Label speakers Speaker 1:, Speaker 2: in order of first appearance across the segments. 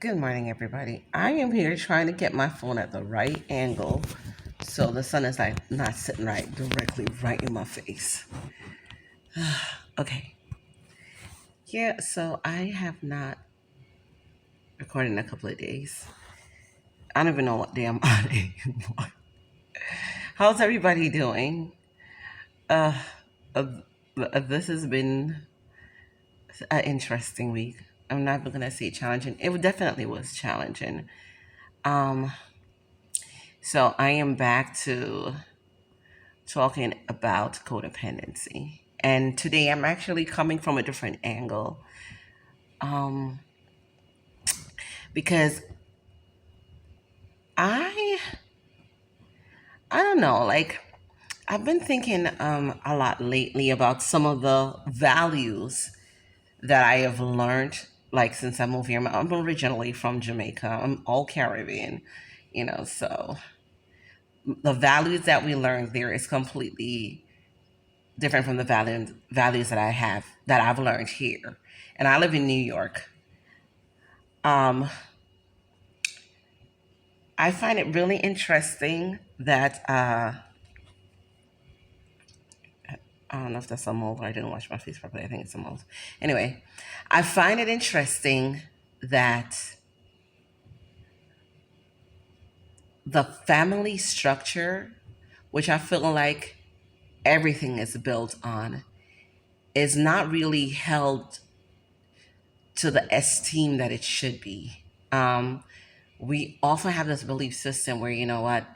Speaker 1: Good morning, everybody. I am here trying to get my phone at the right angle so the sun is like not sitting directly right in my face. Okay. Yeah, so I have not recorded in a couple of days. I don't even know what day I'm on anymore. How's everybody doing? Uh, uh, this has been an interesting week. I'm not going to say challenging. It definitely was challenging. Um, so I am back to talking about codependency. And today I'm actually coming from a different angle um, because I I don't know, like I've been thinking a lot lately about some of the values that I have learned like since I moved here. I'm originally from Jamaica. I'm all Caribbean, so the values that we learned there is completely different from the values that I've learned here. And I live in New York. Um, I find it really interesting that I don't know if that's a mold. I didn't wash my face properly. I think it's a mold. Anyway, I find it interesting that the family structure, which I feel like everything is built on, is not really held to the esteem that it should be. We often have this belief system where, you know what,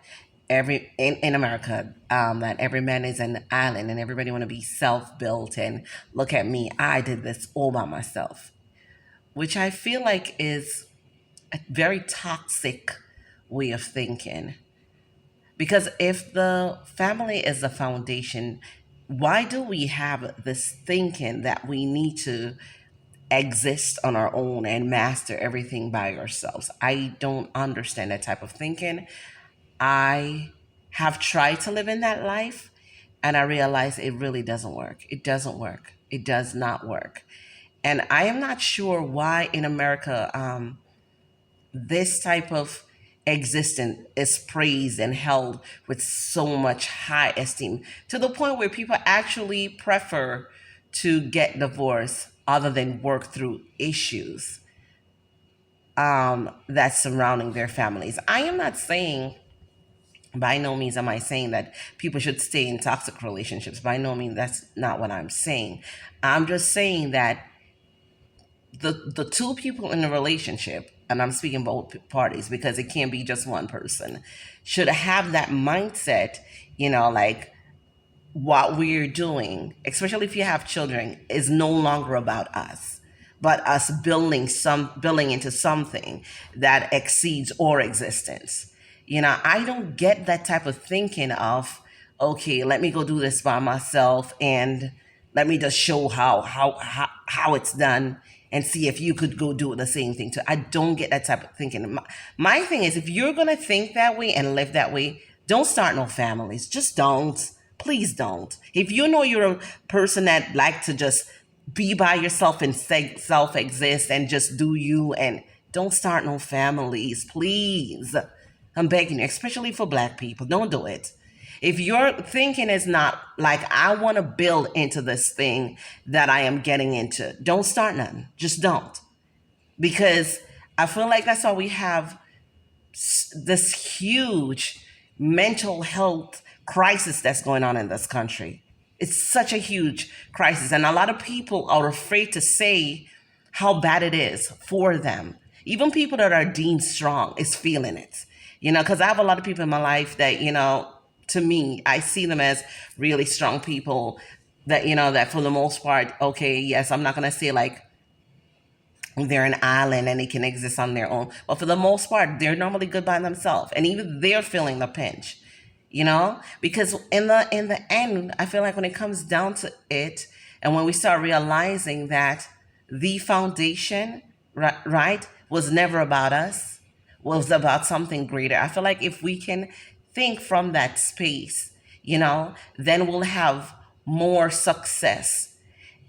Speaker 1: in America, that every man is an island and everybody want to be self-built and look at me, I did this all by myself, which I feel like is a very toxic way of thinking. Because if the family is the foundation, why do we have this thinking that we need to exist on our own and master everything by ourselves? I don't understand that type of thinking. I have tried to live in that life and I realize it really doesn't work. It doesn't work. It does not work. And I am not sure why in America this type of existence is praised and held with so much high esteem to the point where people actually prefer to get divorced other than work through issues that's surrounding their families. I am not saying, by no means am I saying that people should stay in toxic relationships. By no means, that's not what I'm saying. I'm just saying that the two people in a relationship, and I'm speaking both parties because it can't be just one person, should have that mindset, like what we're doing, especially if you have children, is no longer about us, but us building into something that exceeds our existence. I don't get that type of thinking of, okay, let me go do this by myself and let me just show how it's done and see if you could go do the same thing too. I don't get that type of thinking. My thing is, if you're gonna think that way and live that way, don't start no families. Just don't. Please don't. If you know you're a person that like to just be by yourself and self exist and just do you, and don't start no families, please. I'm begging you, especially for black people. Don't do it. If your thinking is not like, I want to build into this thing that I am getting into, don't start nothing. Just don't. Because I feel like that's why we have this huge mental health crisis that's going on in this country. It's such a huge crisis. And a lot of people are afraid to say how bad it is for them. Even people that are deemed strong is feeling it. Because I have a lot of people in my life that, to me, I see them as really strong people that, that for the most part, okay, yes, I'm not going to say like they're an island and they can exist on their own. But for the most part, they're normally good by themselves. And even they're feeling the pinch, because in the end, I feel like when it comes down to it, and when we start realizing that the foundation, right, was never about us, was about something greater. I feel like if we can think from that space, then we'll have more success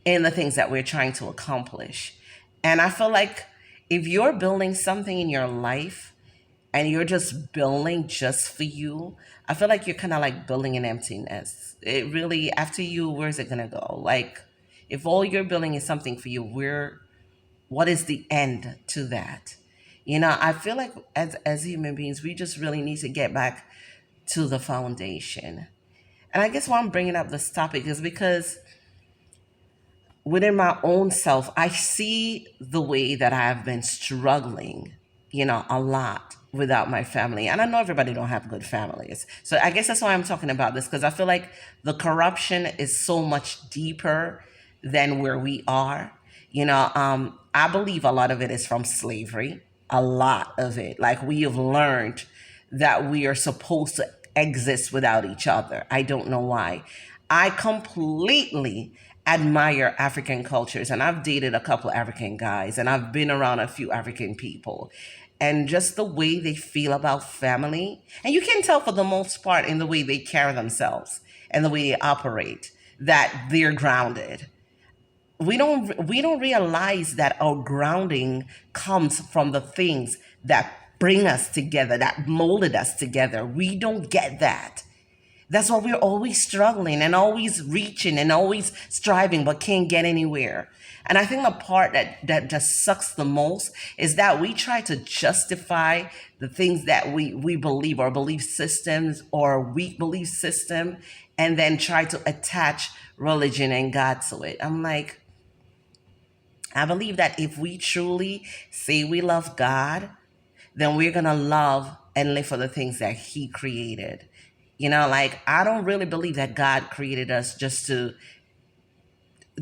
Speaker 1: in the things that we're trying to accomplish. And I feel like If you're building something in your life and you're just building just for you, I feel like you're kind of like building an empty nest. It really, after you, where's it gonna go? Like, if all you're building is something for you, what is the end to that? I feel like as human beings, we just really need to get back to the foundation. And I guess why I'm bringing up this topic is because within my own self, I see the way that I have been struggling, a lot without my family. And I know everybody don't have good families. So I guess that's why I'm talking about this, because I feel like the corruption is so much deeper than where we are. I believe a lot of it is from slavery. A lot of it. Like, we have learned that we are supposed to exist without each other. I don't know why. I completely admire African cultures, and I've dated a couple African guys, and I've been around a few African people. And just the way they feel about family, and you can tell for the most part in the way they carry themselves and the way they operate, that they're grounded. We don't realize that our grounding comes from the things that bring us together, that molded us together. We don't get that. That's why we're always struggling and always reaching and always striving, but can't get anywhere. And I think the part that just sucks the most is that we try to justify the things that we believe, our belief systems or weak belief system, and then try to attach religion and God to it. I'm like, I believe that if we truly say we love God, then we're going to love and live for the things that He created. Like, I don't really believe that God created us just to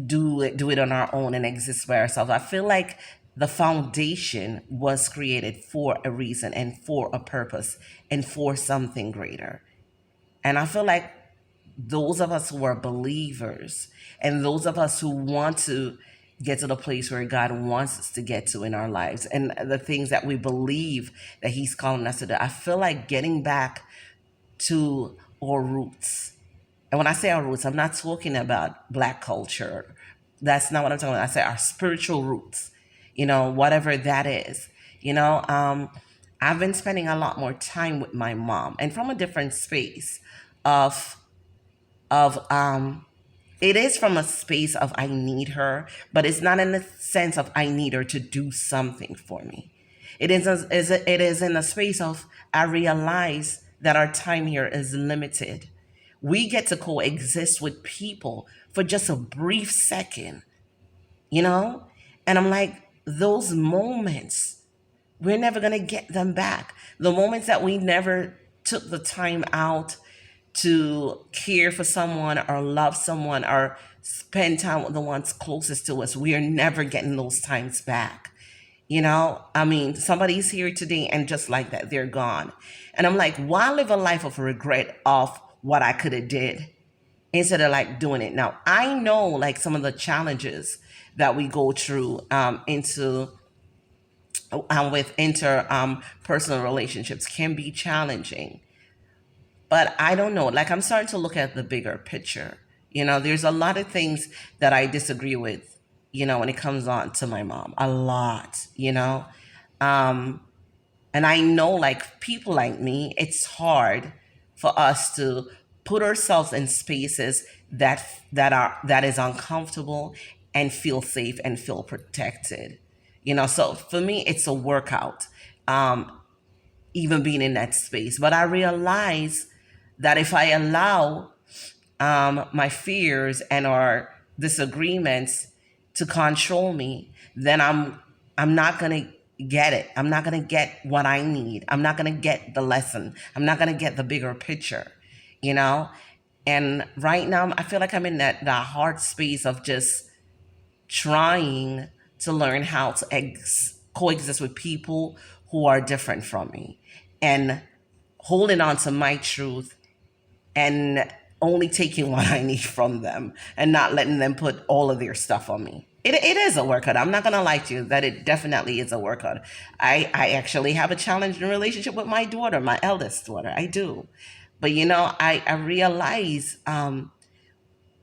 Speaker 1: do it on our own and exist by ourselves. I feel like the foundation was created for a reason and for a purpose and for something greater. And I feel like those of us who are believers and those of us who want to get to the place where God wants us to get to in our lives and the things that we believe that He's calling us to do, I feel like getting back to our roots. And when I say our roots, I'm not talking about Black culture. That's not what I'm talking about. I say our spiritual roots, whatever that is. I've been spending a lot more time with my mom, and from a different space of of it is from a space of I need her, but it's not in the sense of I need her to do something for me. It is in a space of I realize that our time here is limited. We get to coexist with people for just a brief second, you know? And I'm like, those moments, we're never going to get them back. The moments that we never took the time out to care for someone or love someone or spend time with the ones closest to us, we are never getting those times back. I mean, somebody's here today and just like that, they're gone. And I'm like, why live a life of regret of what I could have did instead of like doing it now? I know like some of the challenges that we go through into with inter personal relationships can be challenging. But I don't know. Like, I'm starting to look at the bigger picture. There's a lot of things that I disagree with, when it comes on to my mom. A lot. Um, and I know, like, people like me, it's hard for us to put ourselves in spaces that is uncomfortable and feel safe and feel protected. So for me, it's a workout. Even being in that space. But I realize that if I allow my fears and our disagreements to control me, then I'm not gonna get it. I'm not gonna get what I need. I'm not gonna get the lesson. I'm not gonna get the bigger picture, you know. And right now, I feel like I'm in that hard space of just trying to learn how to coexist with people who are different from me and holding on to my truth and only taking what I need from them and not letting them put all of their stuff on me. It is a workout. I'm not going to lie to you that it definitely is a workout. I actually have a challenging relationship with my daughter, my eldest daughter. I do. But, I realize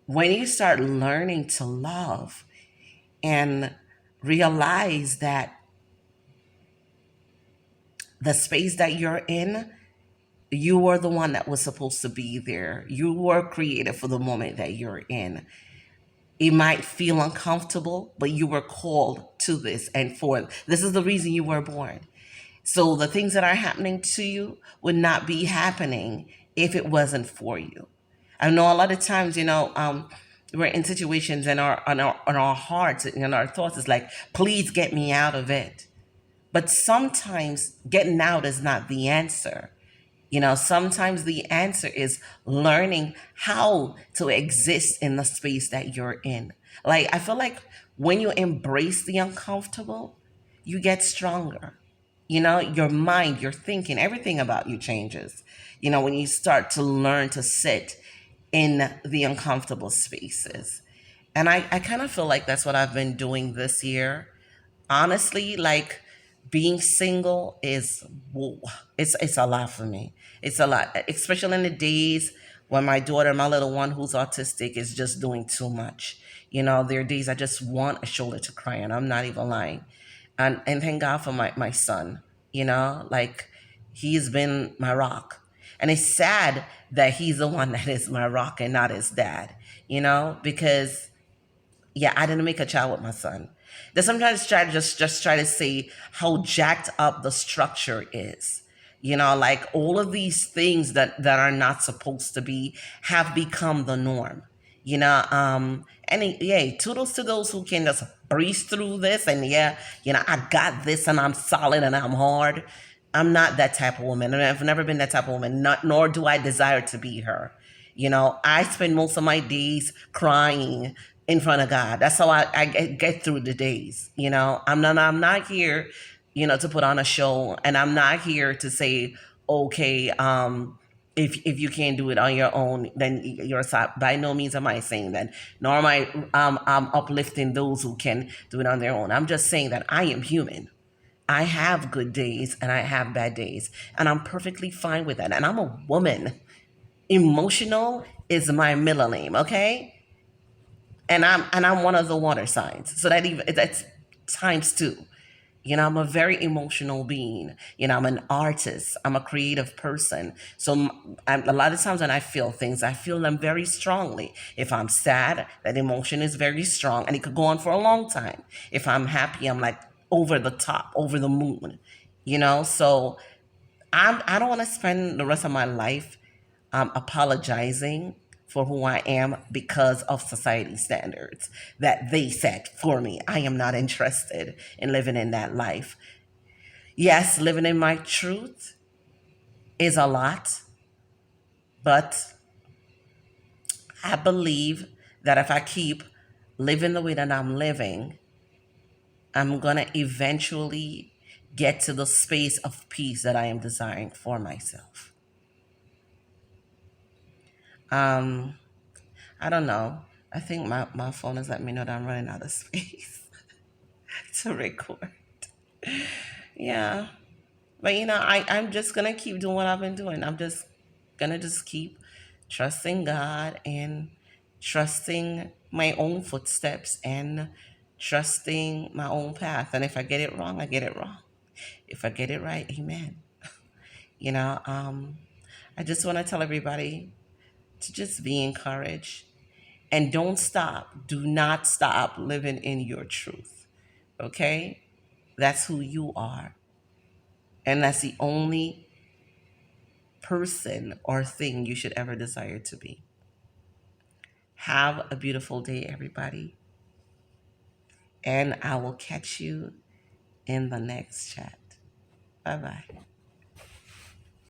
Speaker 1: when you start learning to love and realize that The space that you're in, you were the one that was supposed to be there. You were created for the moment that you're in. It might feel uncomfortable, but you were called to this and for this is the reason you were born. So the things that are happening to you would not be happening if it wasn't for you. I know a lot of times, we're in situations and our hearts and our thoughts is like, please get me out of it. But sometimes getting out is not the answer. Sometimes the answer is learning how to exist in the space that you're in. Like, I feel like when you embrace the uncomfortable, you get stronger. Your mind, your thinking, everything about you changes. When you start to learn to sit in the uncomfortable spaces. And I kind of feel like that's what I've been doing this year. Honestly, like being single is, whoa, it's a lot for me. It's a lot, especially in the days when my daughter, my little one who's autistic, is just doing too much. There are days I just want a shoulder to cry on. I'm not even lying. And thank God for my son, like he's been my rock. And it's sad that he's the one that is my rock and not his dad, because yeah, I didn't make a child with my son. They sometimes try to just try to say how jacked up the structure is. Like all of these things that are not supposed to be have become the norm. Yeah, toodles to those who can just breeze through this and yeah, I got this and I'm solid and I'm hard. I'm not that type of woman, and I've never been that type of woman. Not, nor do I desire to be her. I spend most of my days crying in front of God. That's how I get through the days. I'm not here, to put on a show, and I'm not here to say, okay, if you can't do it on your own, then you're sad. By no means am I saying that, nor am I I'm uplifting those who can do it on their own. I'm just saying that I am human. I have good days and I have bad days, and I'm perfectly fine with that. And I'm a woman. Emotional is my middle name, okay? And I'm one of the water signs. So that's times two. I'm a very emotional being. I'm an artist. I'm a creative person. So a lot of times when I feel things, I feel them very strongly. If I'm sad, that emotion is very strong and it could go on for a long time. If I'm happy, I'm like over the top, over the moon. So I don't want to spend the rest of my life apologizing for who I am because of society standards that they set for me. I am not interested in living in that life. Yes, living in my truth is a lot, but I believe that if I keep living the way that I'm living, I'm going to eventually get to the space of peace that I am desiring for myself. Um, I don't know. I think my phone is letting me know that I'm running out of space to record. Yeah. But I'm just gonna keep doing what I've been doing. I'm just gonna just keep trusting God and trusting my own footsteps and trusting my own path. And if I get it wrong, I get it wrong. If I get it right, amen. You know, um, I just want to tell everybody to just be encouraged and don't stop. Do not stop living in your truth. Okay? That's who you are. And that's the only person or thing you should ever desire to be. Have a beautiful day, everybody. And I will catch you in the next chat. Bye bye.